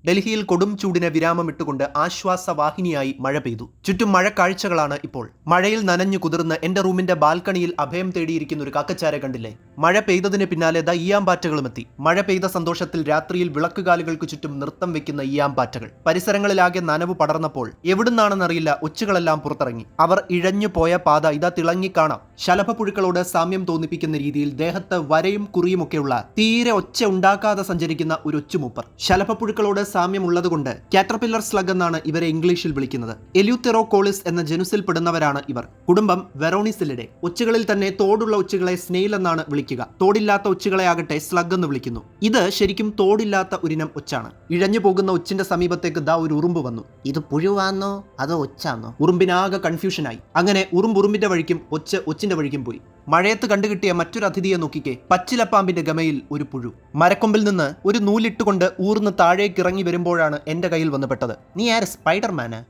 ഡൽഹിയിൽ കൊടും ചൂടിന് വിരാമമിട്ടുകൊണ്ട് ആശ്വാസവാഹിനിയായി മഴ പെയ്തു. ചുറ്റും മഴക്കാഴ്ചകളാണ് ഇപ്പോൾ. മഴയിൽ നനഞ്ഞു കുതിർന്ന് എന്റെ റൂമിന്റെ ബാൽക്കണിയിൽ അഭയം തേടിയിരിക്കുന്ന ഒരു കാക്കച്ചാര കണ്ടില്ലേ? മഴ പെയ്തതിന് പിന്നാലെ ഈയാമ്പാറ്റകളും എത്തി. മഴ പെയ്ത സന്തോഷത്തിൽ രാത്രിയിൽ വിളക്കുകാലുകൾക്ക് ചുറ്റും നൃത്തം വെക്കുന്ന ഈയാമ്പാറ്റകൾ. പരിസരങ്ങളിലാകെ നനവ് പടർന്നപ്പോൾ എവിടുന്നാണെന്നറിയില്ല ഒച്ചുകളെല്ലാം പുറത്തിറങ്ങി. അവർ ഇഴഞ്ഞു പോയ പാത ഇതാ തിളങ്ങിക്കാണാം. ശലഭപ്പുഴുക്കളോട് സാമ്യം തോന്നിപ്പിക്കുന്ന രീതിയിൽ ദേഹത്ത് വരയും കുറിയുമൊക്കെയുള്ള തീരെ ഒച്ച ഉണ്ടാക്കാതെ സഞ്ചരിക്കുന്ന ഒരു ഒച്ചുമൂപ്പർ. ശലഭപ്പുഴുക്കളോട് സാമ്യമുള്ളതുകൊണ്ട് കാറ്റർപില്ലർ സ്ലഗ് എന്നാണ് ഇവരെ ഇംഗ്ലീഷിൽ വിളിക്കുന്നത്. എല്യൂതെറോകോളിസ് എന്ന ജനുസിൽ പെടുന്നവരാണ് ഇവർ. കുടുംബം വെറോണിസിലിഡെ. ഒച്ചുകളിൽ തന്നെ തോടുള്ള ഒച്ചുകളെ സ്നെയിൽ എന്നാണ് വിളിക്കുക. തോടില്ലാത്ത ഒച്ചുകളെ ആകട്ടെ സ്ലഗ് എന്ന് വിളിക്കുന്നു. ഇത് ശരിക്കും തോടില്ലാത്ത ഒരിനം ഒച്ചാണ്. ഇഴഞ്ഞു പോകുന്ന ഒച്ചിന്റെ സമീപത്തേക്ക് ദാ ഒരു ഉറുമ്പ് വന്നു. ഇത് പുഴുവാന്നോ അതോ ഒച്ചാന്നോ? ഉറുമ്പിനാകെ കൺഫ്യൂഷനായി. അങ്ങനെ ഉറുമ്പിന്റെ വഴിക്കും ഒച്ചിന്റെ വഴിക്കും പോയി. മഴയത്ത് കണ്ടുകിട്ടിയ മറ്റൊരു അതിഥിയെ നോക്കിക്കേ. പച്ചിലപ്പാമ്പിന്റെ ഗമയിൽ ഒരു പുഴു. മരക്കൊമ്പിൽ നിന്ന് ഒരു നൂലിട്ടുകൊണ്ട് ഊർന്ന് താഴേക്കിറങ്ങി വരുമ്പോഴാണ് എന്റെ കയ്യിൽ വന്ന് പെട്ടത്. നീ ആര്, സ്പൈഡർമാനാ?